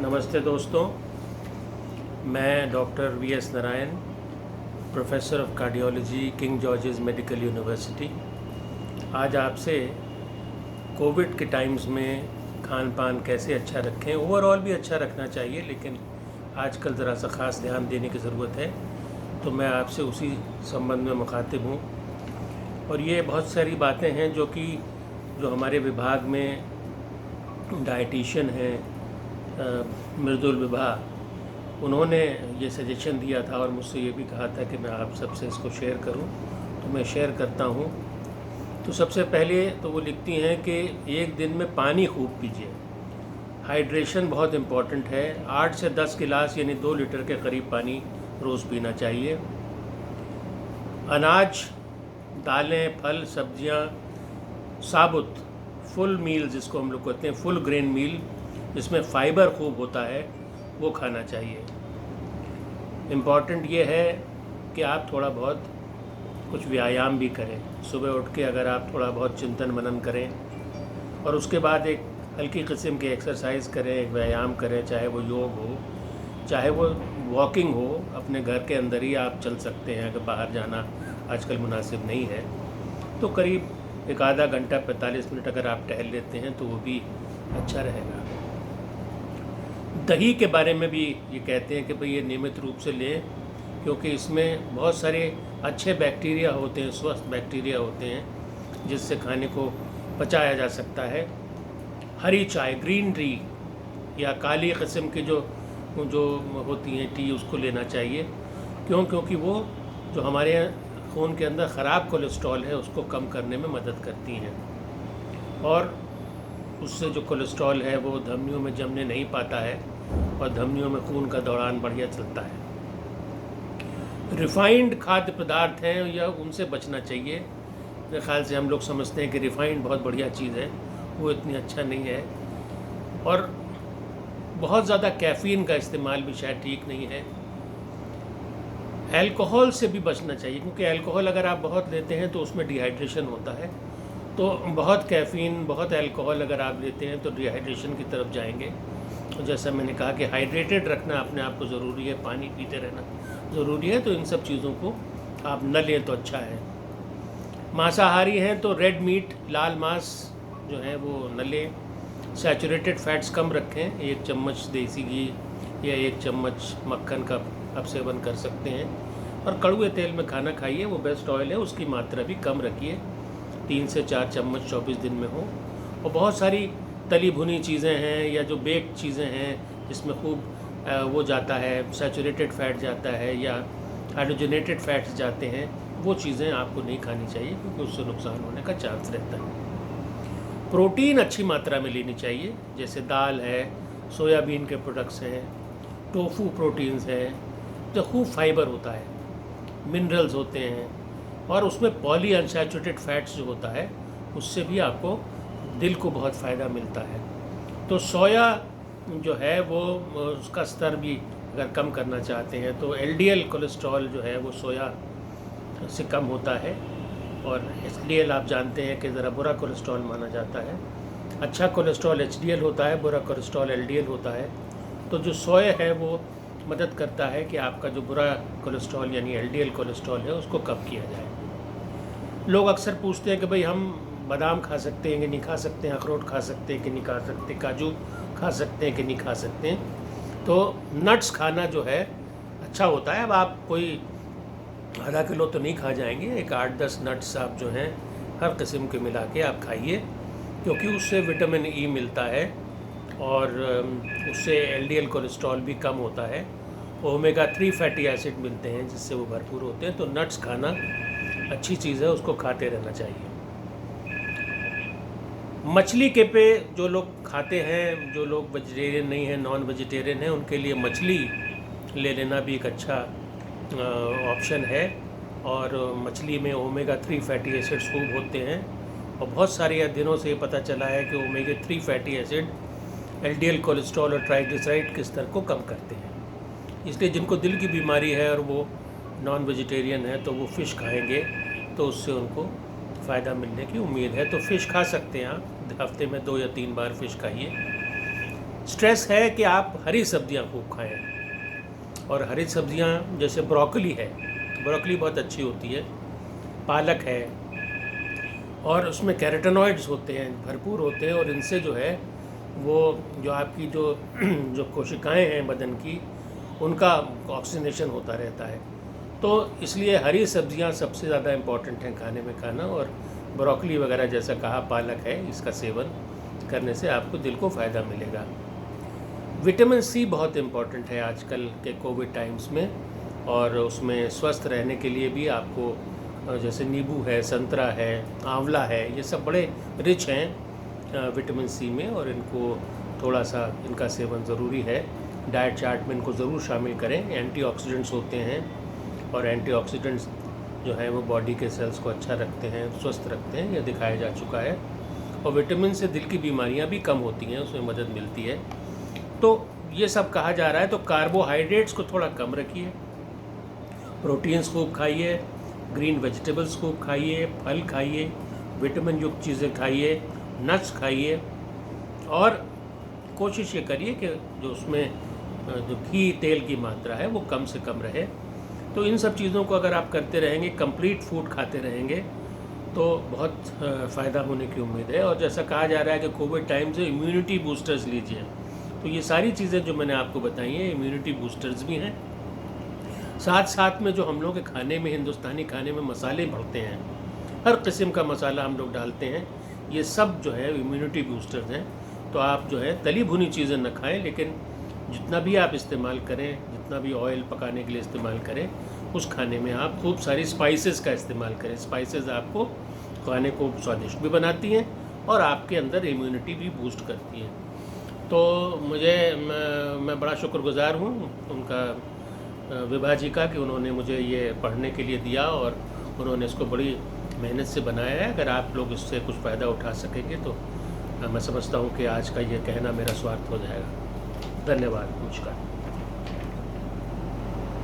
नमस्ते दोस्तों, मैं doctor VS. Narayan, professor of cardiology, king George's medical university. आज आपसे कोविड के टाइम्स में खान पान कैसे अच्छा रखें, ओवरऑल भी अच्छा रखना चाहिए लेकिन आजकल ज़रा सा ख़ास ध्यान देने की ज़रूरत है, तो मैं आपसे उसी संबंध में मुखातिब हूँ। और ये बहुत सारी बातें हैं जो हमारे विभाग में डाइटिशियन हैं, मृदुल विभा, उन्होंने ये सजेशन दिया था और मुझसे ये भी कहा था कि मैं आप सबसे इसको शेयर करूं, तो मैं शेयर करता हूं। तो सबसे पहले तो वो लिखती हैं कि एक दिन में पानी खूब पीजिए। हाइड्रेशन बहुत इम्पॉर्टेंट है। 8 से 10 गिलास यानी 2 लीटर के करीब पानी रोज़ पीना चाहिए। अनाज, दालें, फल, सब्जियां, साबुत फुल मील जिसको हम लोग कहते हैं, फुल ग्रेन मील, जिसमें फाइबर खूब होता है, वो खाना चाहिए। इम्पॉर्टेंट ये है कि आप थोड़ा बहुत कुछ व्यायाम भी करें। सुबह उठ के अगर आप थोड़ा बहुत चिंतन मनन करें और उसके बाद एक हल्की किस्म की एक्सरसाइज करें, एक व्यायाम करें, चाहे वो योग हो, चाहे वो वॉकिंग हो, अपने घर के अंदर ही आप चल सकते हैं। अगर बाहर जाना आजकल मुनासिब नहीं है तो करीब एक आधा घंटा 45 मिनट अगर आप टहल लेते हैं तो वो भी अच्छा रहेगा। दही के बारे में भी ये कहते हैं कि भाई ये नियमित रूप से लें, क्योंकि इसमें बहुत सारे अच्छे बैक्टीरिया होते हैं, स्वस्थ बैक्टीरिया होते हैं, जिससे खाने को पचाया जा सकता है। हरी चाय, ग्रीन टी या काली किस्म की जो होती हैं टी, उसको लेना चाहिए। क्योंकि वो जो हमारे खून के अंदर ख़राब कोलेस्ट्रॉल है उसको कम करने में मदद करती हैं, और उससे जो कोलेस्ट्रॉल है वो धमनियों में जमने नहीं पाता है और धमनियों में खून का दौरान बढ़िया चलता है। रिफ़ाइंड खाद्य पदार्थ हैं या उनसे बचना चाहिए। मेरे ख्याल से हम लोग समझते हैं कि रिफ़ाइंड बहुत बढ़िया चीज़ है, वो इतनी अच्छा नहीं है। और बहुत ज़्यादा कैफ़ीन का इस्तेमाल भी शायद ठीक नहीं है। अल्कोहल से भी बचना चाहिए, क्योंकि अल्कोहल अगर आप बहुत लेते हैं तो उसमें डिहाइड्रेशन होता है। तो बहुत कैफ़ीन, बहुत अल्कोहल अगर आप लेते हैं तो डिहाइड्रेशन की तरफ जाएंगे। तो जैसा मैंने कहा कि हाइड्रेटेड रखना अपने आप को ज़रूरी है, पानी पीते रहना ज़रूरी है, तो इन सब चीज़ों को आप न लें तो अच्छा है। मांसाहारी हैं तो रेड मीट, लाल मांस जो है वो न लें। सैचुरेटेड फैट्स कम रखें। 1 चम्मच देसी घी या 1 चम्मच मक्खन का आप सेवन कर सकते हैं। और कड़वे तेल में खाना खाइए, वो बेस्ट ऑयल है, उसकी मात्रा भी कम रखिए। 3 से 4 चम्मच 24 दिन में हो। और बहुत सारी तली भुनी चीज़ें हैं या जो बेक्ड चीज़ें हैं जिसमें खूब वो जाता है, सैचुरेटेड फैट जाता है या हाइड्रोजनेटेड फैट्स जाते हैं, वो चीज़ें आपको नहीं खानी चाहिए, क्योंकि उससे नुकसान होने का चांस रहता है। प्रोटीन अच्छी मात्रा में लेनी चाहिए, जैसे दाल है, सोयाबीन के प्रोडक्ट्स हैं, टोफू प्रोटीन्स हैं, जो खूब फाइबर होता है, मिनरल्स होते हैं, और उसमें पॉली अनसैचुरेटेड फैट्स जो होता है उससे भी आपको दिल को बहुत फ़ायदा मिलता है। तो सोया जो है वो उसका स्तर भी अगर कम करना चाहते हैं तो एलडीएल कोलेस्ट्रॉल जो है वो सोया से कम होता है, और एचडीएल आप जानते हैं कि ज़रा बुरा कोलेस्ट्रॉल माना जाता है। अच्छा कोलेस्ट्रॉल एचडीएल होता है, बुरा कोलेस्ट्रॉल एलडीएल होता है। तो जो सोया है वो मदद करता है कि आपका जो बुरा कोलेस्ट्रॉल यानी एलडीएल कोलेस्ट्रॉल है उसको कम किया जाए। लोग अक्सर पूछते हैं कि भाई हम बादाम खा सकते हैं कि नहीं खा सकते हैं, अखरोट खा सकते हैं कि नहीं खा सकते, काजू खा सकते हैं कि नहीं खा सकते हैं। तो नट्स खाना जो है अच्छा होता है। अब आप कोई आधा किलो तो नहीं खा जाएंगे, एक 8-10 नट्स आप जो हैं हर किस्म के मिला के आप खाइए, क्योंकि उससे विटामिन ई मिलता है और उससे एलडीएल कोलेस्ट्रॉल भी कम होता है। ओमेगा 3 फैटी एसिड मिलते हैं जिससे वो भरपूर होते हैं। तो नट्स खाना अच्छी चीज़ है, उसको खाते रहना चाहिए। मछली के पे जो लोग खाते हैं, जो लोग वेजिटेरियन नहीं हैं, नॉन वेजिटेरियन हैं, उनके लिए मछली ले लेना भी एक अच्छा ऑप्शन है। और मछली में ओमेगा 3 फैटी एसिड्स खूब होते हैं, और बहुत सारे अध्ययनों से ये पता चला है कि omega 3 fatty acid LDL cholesterol और ट्राइग्लिसराइड के स्तर को कम करते हैं। इसलिए जिनको दिल की बीमारी है और वो नॉन वेजिटेरियन है तो वो फ़िश खाएंगे तो उससे उनको फ़ायदा मिलने की उम्मीद है। तो फ़िश खा सकते हैं आप, हफ्ते में 2 या 3 बार फ़िश खाइए। स्ट्रेस है कि आप हरी सब्जियां खूब खाएं, और हरी सब्जियां जैसे ब्रोकली है, ब्रोकली बहुत अच्छी होती है, पालक है, और उसमें कैरोटेनॉइड्स होते हैं, भरपूर होते हैं, और इनसे जो है वो जो आपकी जो जो कोशिकाएं हैं बदन की, उनका ऑक्सीजनेशन होता रहता है। तो इसलिए हरी सब्जियां सबसे ज़्यादा इम्पॉर्टेंट हैं खाने में खाना, और ब्रोकली वगैरह जैसा कहा, पालक है, इसका सेवन करने से आपको दिल को फ़ायदा मिलेगा। विटामिन सी बहुत इम्पॉर्टेंट है आजकल के कोविड टाइम्स में, और उसमें स्वस्थ रहने के लिए भी आपको जैसे नींबू है, संतरा है, आंवला है, ये सब बड़े रिच हैं विटामिन सी में, और इनको थोड़ा सा इनका सेवन ज़रूरी है। डाइट चार्ट में इनको ज़रूर शामिल करें। एंटीऑक्सीडेंट्स होते हैं, और एंटीऑक्सीडेंट्स जो हैं वो बॉडी के सेल्स को अच्छा रखते हैं, स्वस्थ रखते हैं, यह दिखाया जा चुका है। और विटामिन से दिल की बीमारियां भी कम होती हैं, उसमें मदद मिलती है। तो ये सब कहा जा रहा है। तो कार्बोहाइड्रेट्स को थोड़ा कम रखिए, प्रोटीन्स खूब खाइए, ग्रीन वेजिटेबल्स खूब खाइए, फल खाइए, विटामिन युक्त चीज़ें खाइए, नट्स खाइए, और कोशिश ये करिए कि जो उसमें जो घी तेल की मात्रा है वो कम से कम रहे। तो इन सब चीज़ों को अगर आप करते रहेंगे, कंप्लीट फूड खाते रहेंगे, तो बहुत फ़ायदा होने की उम्मीद है। और जैसा कहा जा रहा है कि कोविड टाइम से इम्यूनिटी बूस्टर्स लीजिए, तो ये सारी चीज़ें जो मैंने आपको बताई हैं इम्यूनिटी बूस्टर्स भी हैं। साथ साथ में जो हम लोग के खाने में, हिंदुस्तानी खाने में मसाले बढ़ते हैं, हर किस्म का मसाला हम लोग डालते हैं, ये सब जो है इम्यूनिटी बूस्टर्स हैं। तो आप जो है तली भुनी चीज़ें न खाएं, लेकिन जितना भी आप इस्तेमाल करें, जितना भी ऑयल पकाने के लिए इस्तेमाल करें, उस खाने में आप खूब सारी स्पाइसेस का इस्तेमाल करें। स्पाइसेस आपको खाने को स्वादिष्ट भी बनाती हैं और आपके अंदर इम्यूनिटी भी बूस्ट करती हैं। तो मैं बड़ा शुक्रगुज़ार हूँ उनका, विभा जी का, कि उन्होंने मुझे ये पढ़ने के लिए दिया, और उन्होंने इसको बड़ी मेहनत से बनाया है। अगर आप लोग इससे कुछ फ़ायदा उठा सकेंगे तो मैं समझता हूँ कि आज का ये कहना मेरा स्वार्थ हो जाएगा। धन्यवाद, नमस्कार।